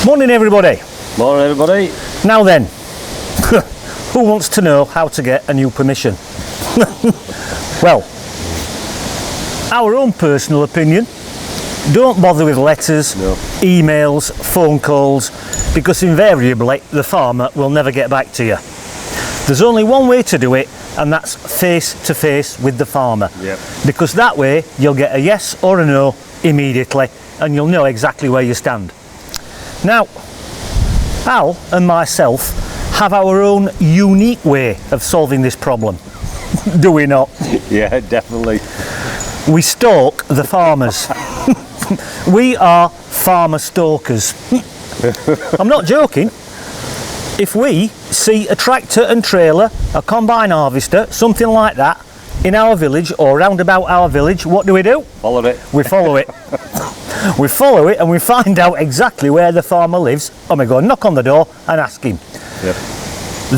Morning everybody. Morning everybody. Now then, who wants to know how to get a new permission? Well, our own personal opinion, don't bother with letters, emails, phone calls, because invariably the farmer will never get back to you. There's only one way to do it, and that's face to face with the farmer. Because that way you'll get a yes or a no immediately and you'll know exactly where you stand. Now, Al and myself have our own unique way of solving this problem. Do we not? Yeah, definitely. We stalk the farmers. We are farmer stalkers. I'm not joking. If we see a tractor and trailer, a combine harvester, something like that in our village or round about our village, what do? Follow it. We follow it. We follow it and we find out exactly where the farmer lives, and we go knock on the door and ask him.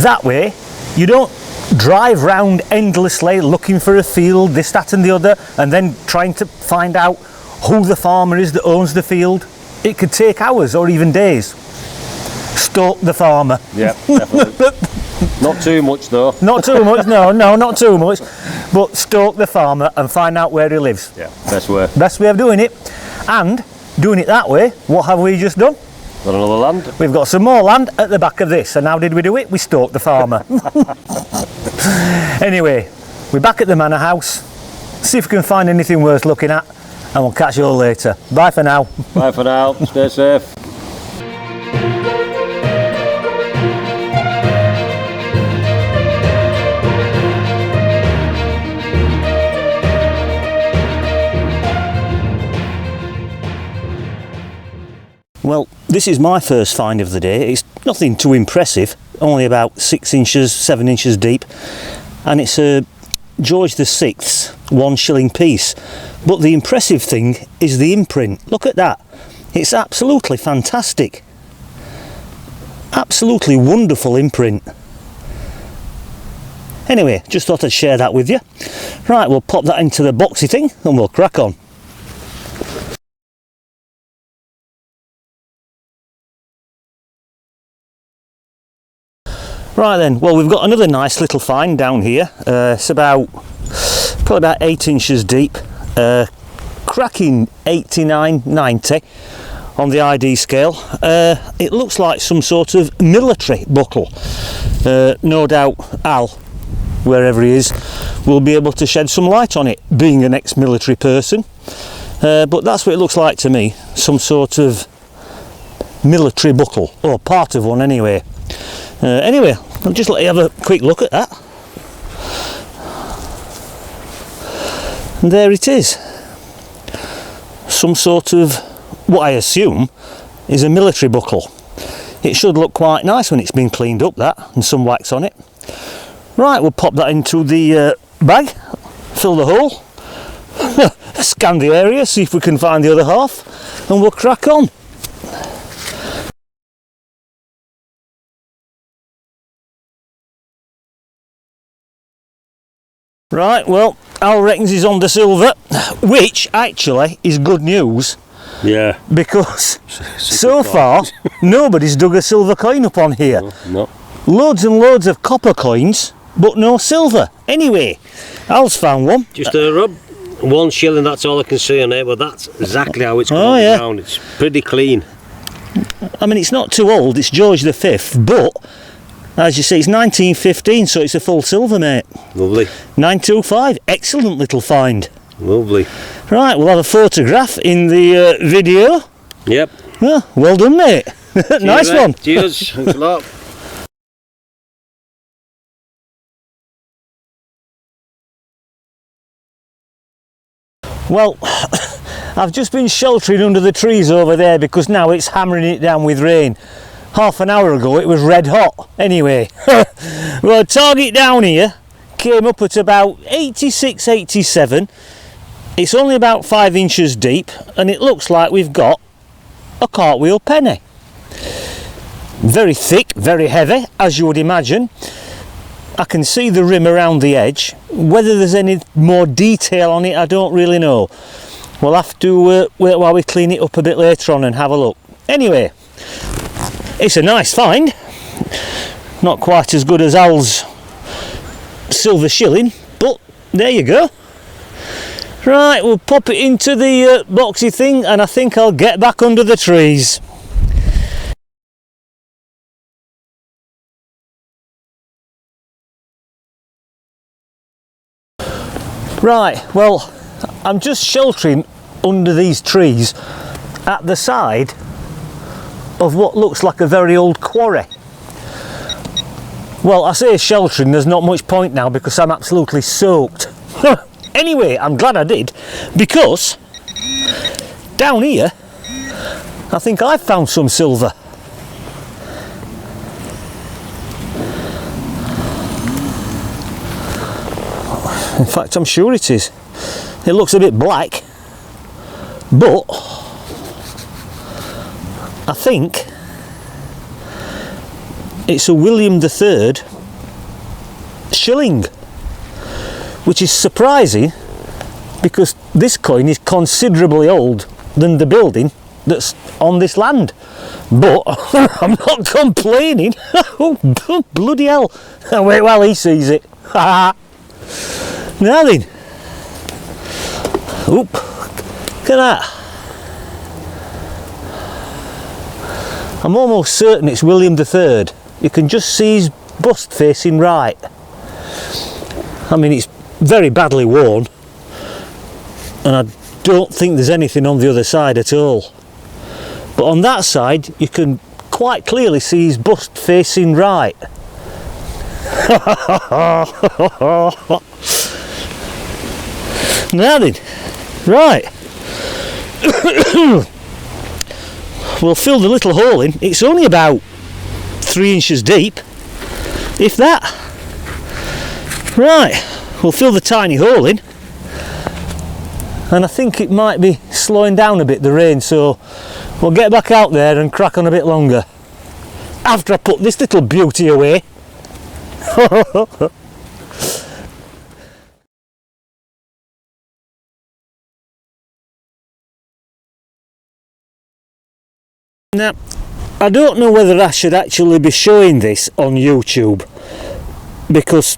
That way you don't drive round endlessly looking for a field, this, that and the other, and then trying to find out who the farmer is that owns the field. It could take hours or even days. Stalk the farmer. Yeah, definitely. Not too much though. Not too much, no, not too much. But stalk the farmer and find out where he lives. Yeah, best way. Best way of doing it. And doing it that way, what have we just done? Got another land. We've got some more land at the back of this, and how did we do it? We stalked the farmer. Anyway, we're back at the manor house. See if we can find anything worth looking at, and we'll catch you all later. Bye for now. Bye for now. Stay safe. Well, this is my first find of the day. It's nothing too impressive, only about 6 inches, 7 inches deep, and it's a George VI's 1 shilling piece. But the impressive thing is the imprint. Look at that. It's absolutely fantastic. Absolutely wonderful imprint. Anyway, just thought I'd share that with you. Right, we'll pop that into the boxy thing and we'll crack on. Right then, well, we've got another nice little find down here. It's probably about 8 inches deep, cracking 89, 90 on the ID scale. It looks like some sort of military buckle. No doubt Al, wherever he is, will be able to shed some light on it, being an ex-military person. But that's what it looks like to me, some sort of military buckle, or part of one anyway. Anyway, I'll just let you have a quick look at that. And there it is. Some sort of, what I assume is a military buckle. It should look quite nice when it's been cleaned up, that, and some wax on it. Right, we'll pop that into the bag, fill the hole, scan the area, see if we can find the other half, and we'll crack on. Right, well, Al reckons he's on the silver, which actually is good news. Yeah. Because so far, nobody's dug a silver coin up on here. No. Loads and loads of copper coins, but no silver. Anyway, Al's found one. Just a rub. 1 shilling, that's all I can see on it, but that's exactly how it's going down. It's pretty clean. I mean, it's not too old, it's George V, but as you see, it's 1915, so it's a full silver, mate. Lovely. 925, excellent little find. Lovely. Right, we'll have a photograph in the video. Yep. Well done, mate. Nice one. Cheers. Thanks a lot. Well, I've just been sheltering under the trees over there because now it's hammering it down with rain. Half an hour ago it was red hot. Anyway, well, target down here came up at about 86, 87. It's only about 5 inches deep and it looks like we've got a cartwheel penny. Very thick, very heavy, as you would imagine. I can see the rim around the edge. Whether there's any more detail on it, I don't really know. We'll have to wait while we clean it up a bit later on and have a look. Anyway, It's a nice find. Not quite as good as Al's silver shilling, but there you go. Right, we'll pop it into the boxy thing, and I think I'll get back under the trees. Right, well, I'm just sheltering under these trees at the side of what looks like a very old quarry. Well, I say sheltering, there's not much point now because I'm absolutely soaked. Anyway, I'm glad I did, because down here I think I've found some silver. In fact, I'm sure it is. It looks a bit black, but I think it's a William III shilling, which is surprising because this coin is considerably older than the building that's on this land. But I'm not complaining. Oh, bloody hell. Wait while he sees it. Now then. Oop. Look at that. I'm almost certain it's William III. You can just see his bust facing right. I mean, it's very badly worn, and I don't think there's anything on the other side at all. But on that side, you can quite clearly see his bust facing right. Now then, right. We'll fill the little hole in. It's only about 3 inches deep, if that. Right, we'll fill the tiny hole in, and I think it might be slowing down a bit, the rain, so we'll get back out there and crack on a bit longer after I put this little beauty away. Now, I don't know whether I should actually be showing this on YouTube, because,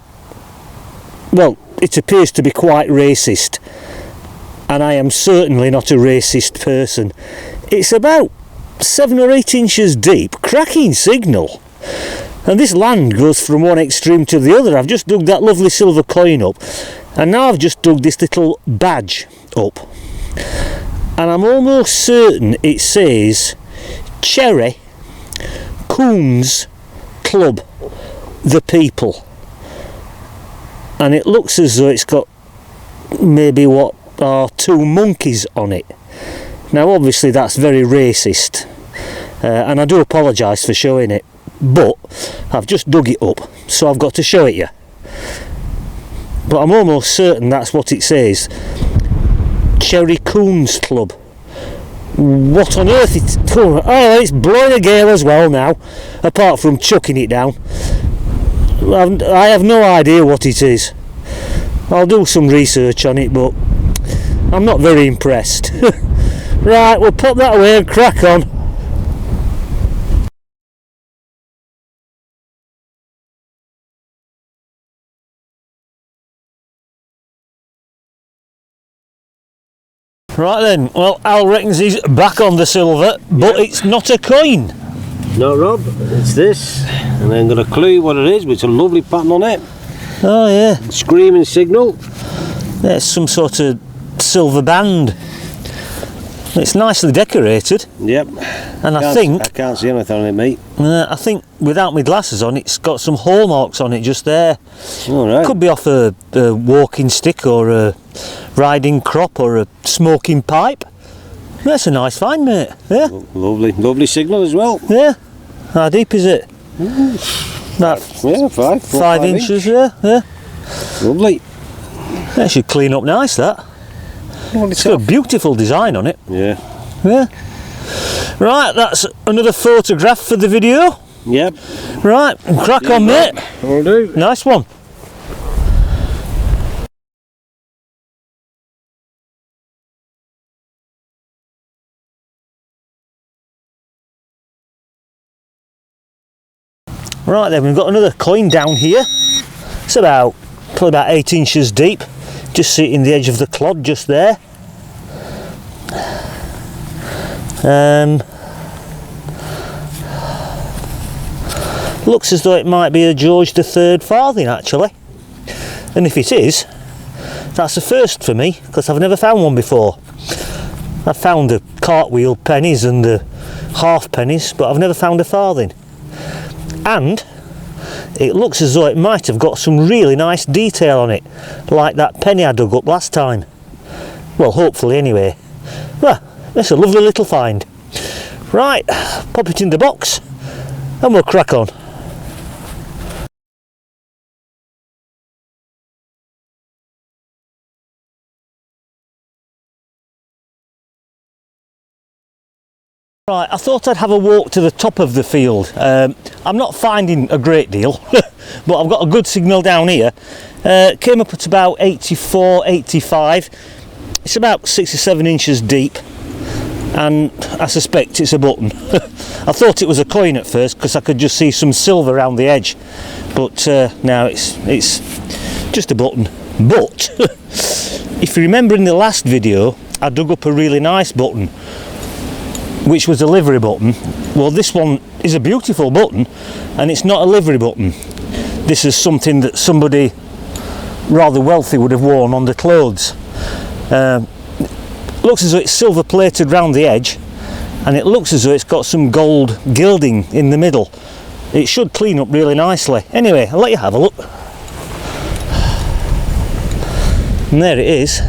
well, it appears to be quite racist, and I am certainly not a racist person. It's about 7 or 8 inches deep, cracking signal, and this land goes from one extreme to the other. I've just dug that lovely silver coin up, and now I've just dug this little badge up, and I'm almost certain it says Cherry Coons Club, the people, and it looks as though it's got maybe what are 2 monkeys on it. Now obviously that's very racist, and I do apologise for showing it, but I've just dug it up, so I've got to show it you. But I'm almost certain that's what it says, Cherry Coons Club. What on earth it's... Oh, it's blowing a gale as well now, apart from chucking it down. I have no idea what it is. I'll do some research on it, but I'm not very impressed. Right, we'll pop that away and crack on. Right then, well, Al reckons he's back on the silver, but it's not a coin. No, Rob, it's this, and I ain't got a clue what it is, but it's a lovely pattern on it. Oh yeah. Screaming signal. There's some sort of silver band. It's nicely decorated. Yep. And I think... I can't see anything on it, mate. I think without my glasses on, it's got some hallmarks on it just there. Alright. Could be off a walking stick, or a riding crop, or a smoking pipe. That's a nice find, mate. Yeah. Lovely, lovely signal as well. Yeah. How deep is it? About Yeah, 5 inches, yeah. Lovely. That should clean up nice, that. It's got a beautiful design on it. Yeah. Yeah. Right, that's another photograph for the video. Yep. Right, crack on, mate. Will do. Nice one. Right then, we've got another coin down here. It's probably about 8 inches deep. Just sitting the edge of the clod just there. Looks as though it might be a George III farthing actually. And if it is, that's a first for me, because I've never found one before. I've found the cartwheel pennies and the half pennies, but I've never found a farthing. And it looks as though it might have got some really nice detail on it, like that penny I dug up last time. Well, hopefully anyway. Well, that's a lovely little find. Right, pop it in the box and we'll crack on. Right, I thought I'd have a walk to the top of the field. I'm not finding a great deal, but I've got a good signal down here. Came up at about 84, 85. It's about 6 or 7 inches deep, and I suspect it's a button. I thought it was a coin at first because I could just see some silver around the edge, but now it's just a button. But if you remember in the last video, I dug up a really nice button, which was a livery button. Well, this one is a beautiful button, and it's not a livery button. This is something that somebody rather wealthy would have worn on the clothes. Looks as though it's silver plated round the edge, and it looks as though it's got some gold gilding in the middle. It should clean up really nicely. Anyway, I'll let you have a look. And there it is.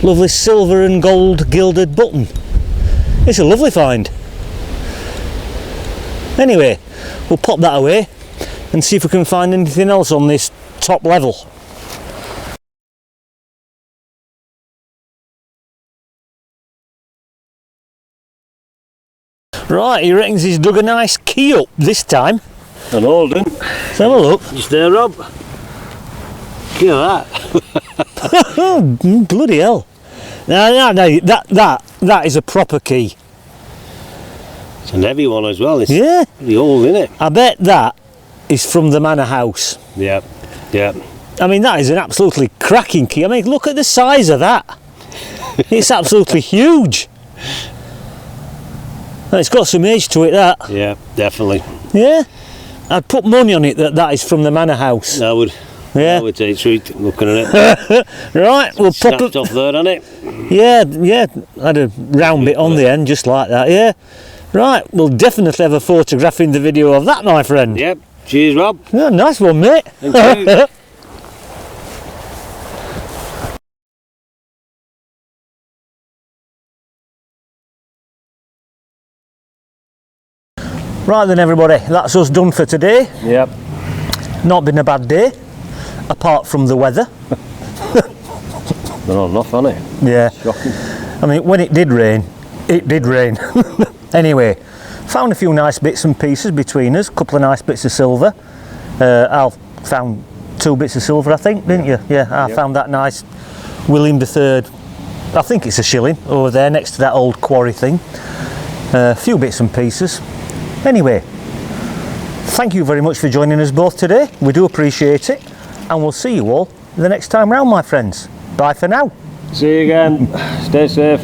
Lovely silver and gold gilded button. It's a lovely find. Anyway, we'll pop that away and see if we can find anything else on this top level. Right, he reckons he's dug a nice key up this time. An old one. Let's have a look. Just there, Rob. Look at that. Oh, bloody hell. No, that is a proper key. It's an heavy one as well. It's Yeah. pretty old, isn't it? I bet that is from the manor house. Yeah, yeah. I mean, that is an absolutely cracking key. I mean, look at the size of that. It's absolutely huge. And it's got some age to it, that. Yeah, definitely. Yeah. I'd put money on it that is from the manor house. I would. Yeah. I would say treat looking at it. Right, we'll pop Snapped it. off there, hasn't it? Yeah, had a round bit on the end, just like that, yeah. Right, we'll definitely have a photograph in the video of that, my friend. Yep. Cheers, Rob. Yeah, nice one, mate. Thank you. Right then, everybody, that's us done for today. Yep. Not been a bad day, apart from the weather. They're not enough, aren't it? Yeah. Shocking. I mean, when it did rain, it did rain. Anyway, found a few nice bits and pieces between us, a couple of nice bits of silver. Al found 2 bits of silver, I think, didn't you? Yeah, I found that nice William III, I think it's a shilling, over there next to that old quarry thing. A few bits and pieces. Anyway, thank you very much for joining us both today. We do appreciate it, and we'll see you all the next time round, my friends. Bye for now. See you again. Stay safe.